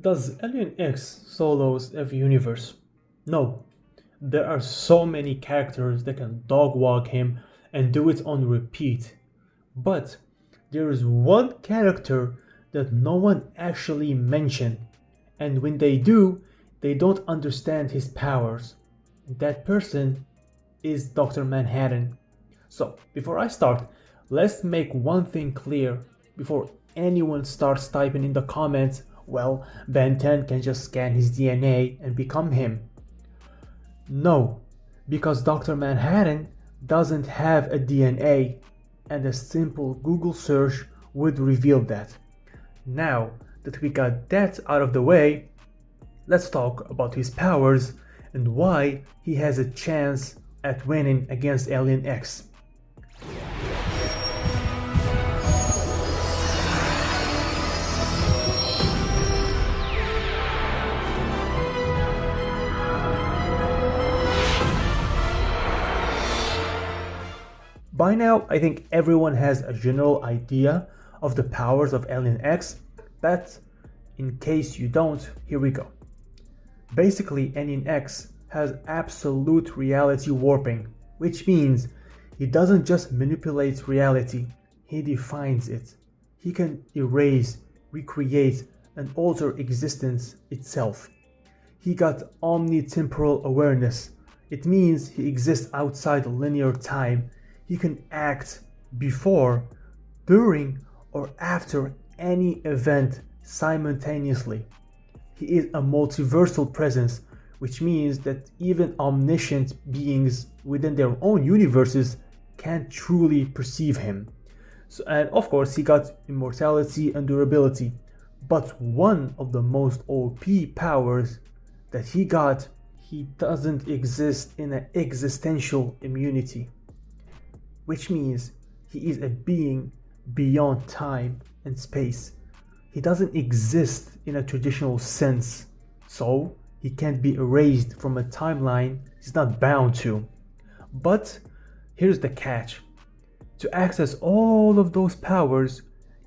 Does Alien X solos every universe? No. There are so many characters that can dog walk him and do it on repeat. But there is one character that no one actually mentioned, and when they do, they don't understand his powers. That person is Dr. Manhattan. So, before I start, let's make one thing clear before anyone starts typing in the comments, well, Ben 10 can just scan his DNA and become him. No, because Dr. Manhattan doesn't have a DNA, and a simple Google search would reveal that. Now that we got that out of the way, let's talk about his powers and why he has a chance at winning against Alien X. By now, I think everyone has a general idea of the powers of Alien X, but in case you don't, here we go. Basically, Alien X has absolute reality warping, which means he doesn't just manipulate reality, he defines it. He can erase, recreate, and alter existence itself. He got omnitemporal awareness. It means he exists outside linear time. He can act before, during, or after any event simultaneously. He is a multiversal presence, which means that even omniscient beings within their own universes can't truly perceive him. So, and of course, he got immortality and durability. But one of the most OP powers that he got, he doesn't exist in an existential immunity, which means he is a being beyond time and space. He doesn't exist in a traditional sense, so he can't be erased from a timeline he's not bound to. But here's the catch. To access all of those powers,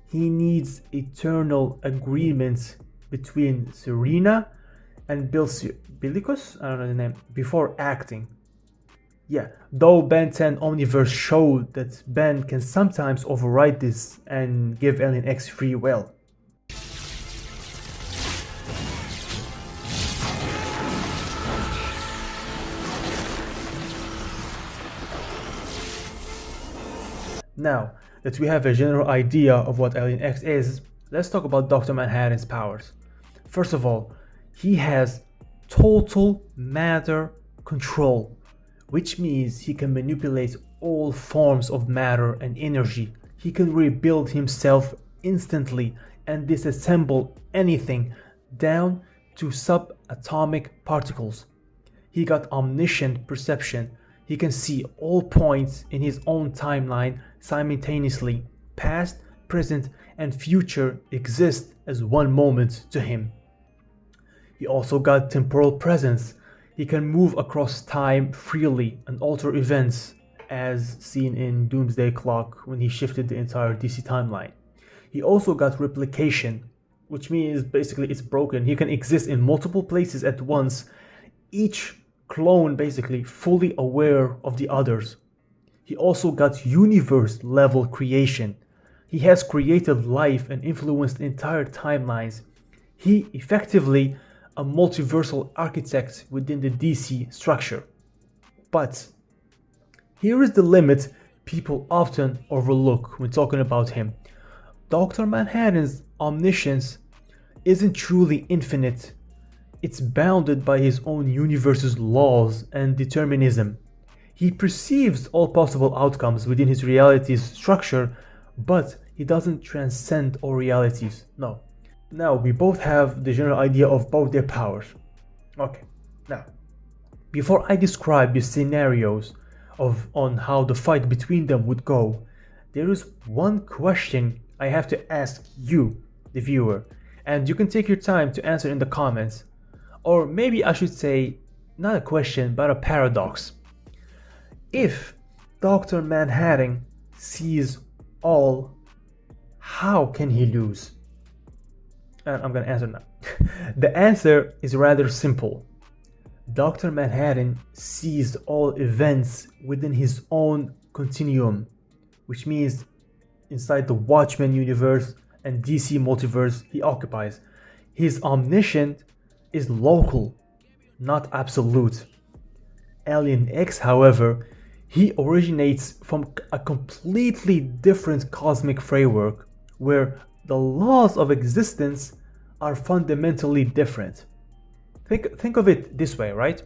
he needs eternal agreements between Serena and Bilicus, I don't know the name, before acting. Yeah, though Ben 10 Omniverse showed that Ben can sometimes override this and give Alien X free will. Now that we have a general idea of what Alien X is, let's talk about Dr. Manhattan's powers. First of all, he has total matter control, which means he can manipulate all forms of matter and energy. He can rebuild himself instantly and disassemble anything down to subatomic particles. He got omniscient perception. He can see all points in his own timeline simultaneously. Past, present, and future exist as one moment to him. He also got temporal presence. He can move across time freely and alter events, as seen in Doomsday Clock when he shifted the entire DC timeline. He also got replication, which means basically it's broken. He can exist in multiple places at once, each clone basically fully aware of the others. He also got universe level creation. He has created life and influenced entire timelines. He effectively a multiversal architect within the DC structure. But here is the limit people often overlook when talking about him. Dr. Manhattan's omniscience isn't truly infinite. It's bounded by his own universe's laws and determinism. He perceives all possible outcomes within his reality's structure, but he doesn't transcend all realities. No. Now we both have the general idea of both their powers. Okay, now before I describe the scenarios on how the fight between them would go, there is one question I have to ask you, the viewer, and you can take your time to answer in the comments. Or maybe I should say, not a question, but a paradox. If Dr. Manhattan sees all, how can he lose? I'm gonna answer now. The answer is rather simple. Dr. Manhattan sees all events within his own continuum, which means inside the Watchmen universe and DC multiverse he occupies. His omniscient is local, not absolute. Alien X, however, he originates from a completely different cosmic framework where the laws of existence are fundamentally different. Think of it this way, right?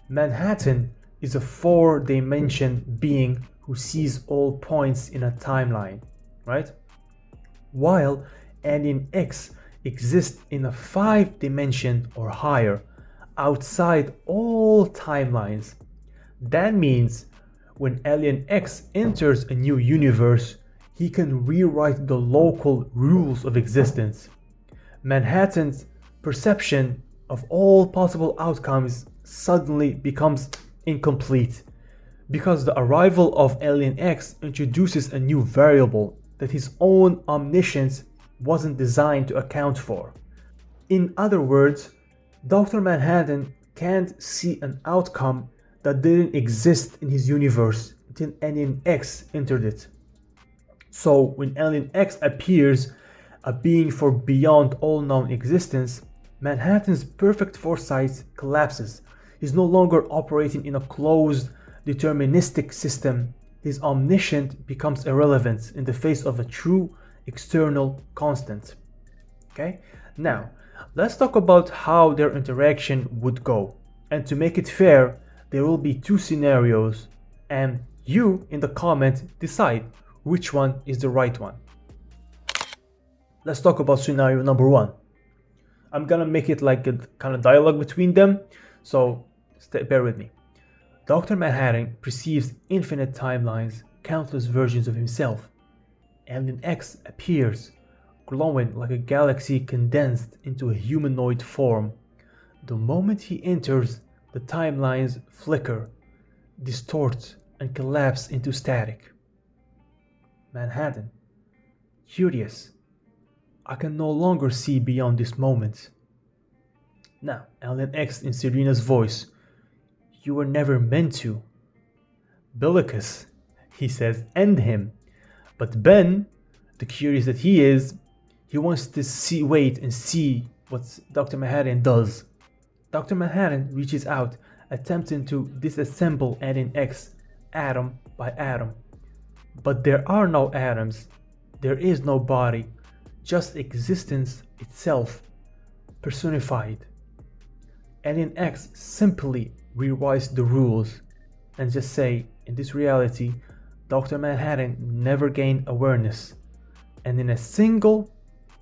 Manhattan is a four-dimension being who sees all points in a timeline, right? While Alien X exists in a five-dimension or higher, outside all timelines. That means when Alien X enters a new universe, he can rewrite the local rules of existence. Manhattan's perception of all possible outcomes suddenly becomes incomplete because the arrival of Alien X introduces a new variable that his own omniscience wasn't designed to account for. In other words, Dr. Manhattan can't see an outcome that didn't exist in his universe until Alien X entered it. So when Alien X appears, a being for beyond all known existence, Manhattan's perfect foresight collapses. He's no longer operating in a closed, deterministic system. His omniscience becomes irrelevant in the face of a true external constant. Okay? Now, let's talk about how their interaction would go. And to make it fair, there will be two scenarios, and you in the comment decide which one is the right one. Let's talk about scenario number one. I'm gonna make it like a kind of dialogue between them, so bear with me. Dr. Manhattan perceives infinite timelines, countless versions of himself. Alien X appears, glowing like a galaxy condensed into a humanoid form. The moment he enters, the timelines flicker, distort, and collapse into static. Manhattan, curious, I can no longer see beyond this moment. Now, Alien X in Serena's voice, you were never meant to. Bellicus, he says, end him. But Ben, the curious that he is, he wants to wait and see what Dr. Manhattan does. Dr. Manhattan reaches out, attempting to disassemble Alien X atom by atom. But there are no atoms, there is no body, just existence itself, personified. Alien X simply rewrites the rules and just say, in this reality, Dr. Manhattan never gained awareness, and in a single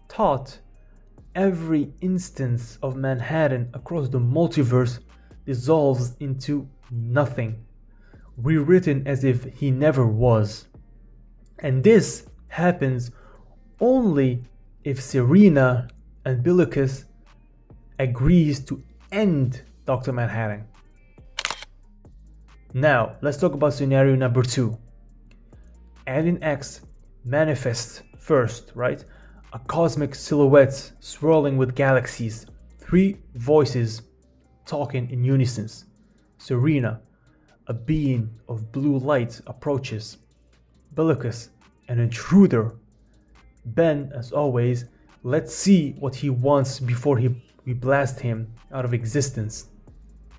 thought, every instance of Manhattan across the multiverse dissolves into nothing, rewritten as if he never was. And this happens only if Serena and Bellicus agrees to end Dr. Manhattan. Now, let's talk about scenario number two. Alien X manifests first, right? A cosmic silhouette swirling with galaxies, three voices talking in unison. Serena, a being of blue light, approaches. Bellicus, an intruder. Ben, as always, let's see what he wants before we blast him out of existence.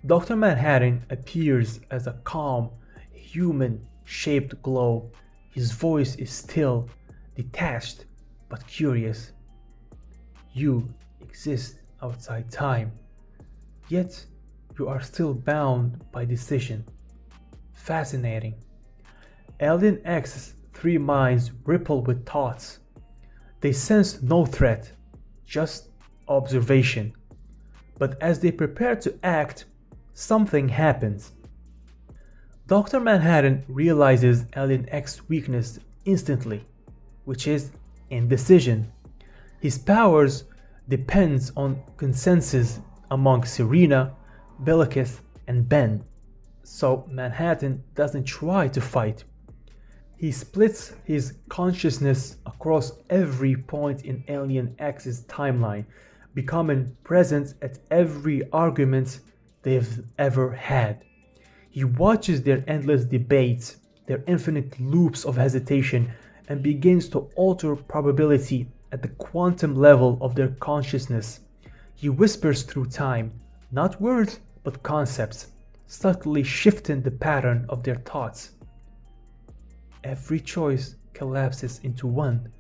Dr. Manhattan appears as a calm, human-shaped glow. His voice is still, detached, but curious. You exist outside time, yet you are still bound by decision. Fascinating. Alien X's three minds ripple with thoughts. They sense no threat, just observation. But as they prepare to act, something happens. Dr. Manhattan realizes Alien X's weakness instantly, which is indecision. His powers depends on consensus among Serena, Bellicus, and Ben. So Manhattan doesn't try to fight. He splits his consciousness across every point in Alien X's timeline, becoming present at every argument they've ever had. He watches their endless debates, their infinite loops of hesitation, and begins to alter probability at the quantum level of their consciousness. He whispers through time, not words but concepts, subtly shifting the pattern of their thoughts. Every choice collapses into one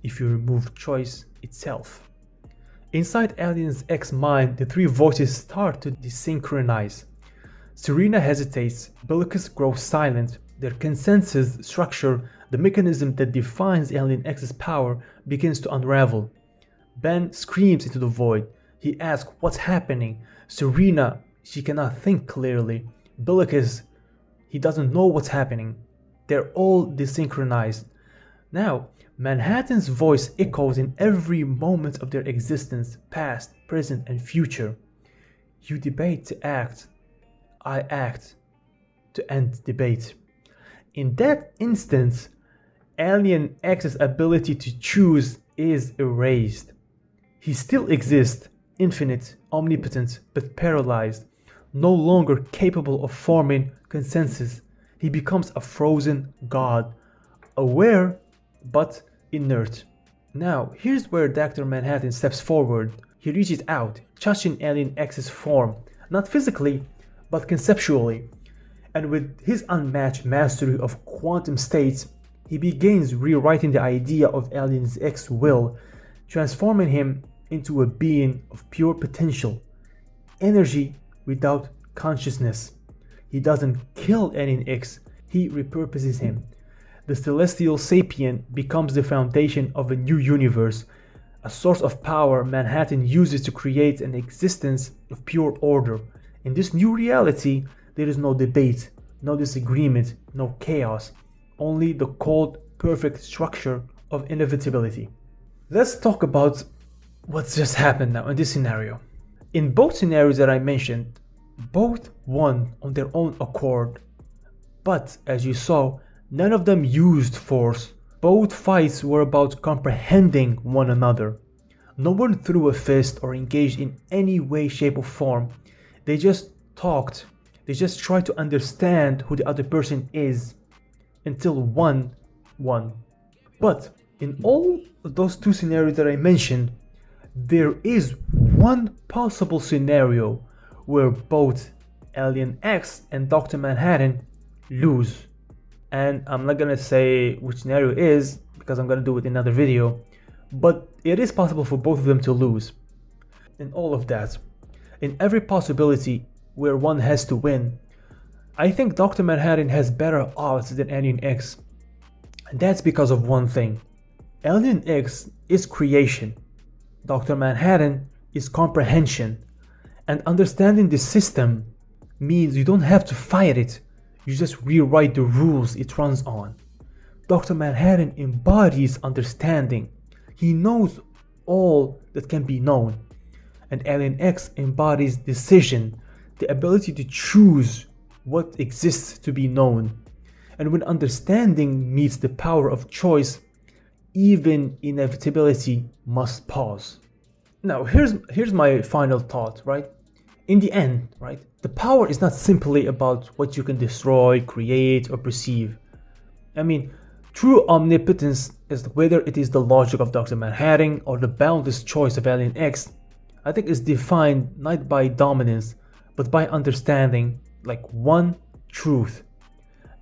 if you remove choice itself. Inside Alien X's mind, the three voices start to desynchronize. Serena hesitates, Billikis grows silent, their consensus structure, the mechanism that defines Alien X's power, begins to unravel. Ben screams into the void. He asks what's happening. Serena, she cannot think clearly. Billikis, he doesn't know what's happening. They're all desynchronized. Now, Manhattan's voice echoes in every moment of their existence, past, present, and future. You debate to act. I act to end debate. In that instance, Alien X's ability to choose is erased. He still exists, infinite, omnipotent, but paralyzed, no longer capable of forming consensus. He becomes a frozen god, aware but inert. Now, here's where Dr. Manhattan steps forward. He reaches out, touching Alien X's form, not physically, but conceptually. And with his unmatched mastery of quantum states, he begins rewriting the idea of Alien X's will, transforming him into a being of pure potential, energy without consciousness. He doesn't kill Alien X, he repurposes him. The celestial sapient becomes the foundation of a new universe, a source of power Manhattan uses to create an existence of pure order. In this new reality, there is no debate, no disagreement, no chaos, only the cold, perfect structure of inevitability. Let's talk about what's just happened now in this scenario. In both scenarios that I mentioned, both won on their own accord, but as you saw, none of them used force. Both fights were about comprehending one another. No one threw a fist or engaged in any way, shape, or form. They just talked. They just tried to understand who the other person is until one won. But in all of those two scenarios that I mentioned, there is one possible scenario where both Alien X and Dr. Manhattan lose. And I'm not gonna say which scenario it is because I'm gonna do it in another video, but it is possible for both of them to lose. In all of that, in every possibility where one has to win, I think Dr. Manhattan has better odds than Alien X. And that's because of one thing. Alien X is creation. Dr. Manhattan is comprehension. And understanding the system means you don't have to fight it. You just rewrite the rules it runs on. Dr. Manhattan embodies understanding. He knows all that can be known. And Alien X embodies decision, the ability to choose what exists to be known. And when understanding meets the power of choice, even inevitability must pause. Now, here's my final thought, right? In the end, right, the power is not simply about what you can destroy, create, or perceive. I mean, true omnipotence is whether it is the logic of Dr. Manhattan or the boundless choice of Alien X, I think is defined not by dominance, but by understanding, like one truth.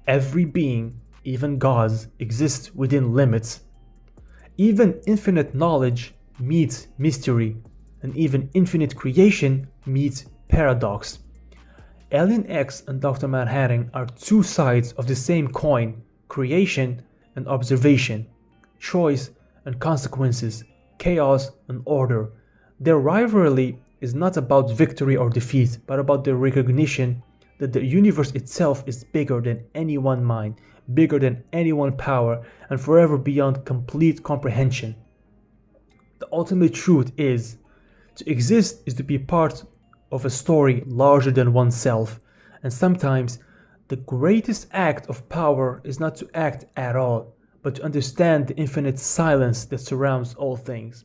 Every being, even gods, exists within limits. Even infinite knowledge meets mystery, and even infinite creation meets paradox. Alien X and Dr. Manhattan are two sides of the same coin: creation and observation, choice and consequences, chaos and order. Their rivalry is not about victory or defeat, but about the recognition that the universe itself is bigger than any one mind, bigger than any one power, and forever beyond complete comprehension. The ultimate truth is, to exist is to be part of a story larger than oneself, and sometimes the greatest act of power is not to act at all, but to understand the infinite silence that surrounds all things.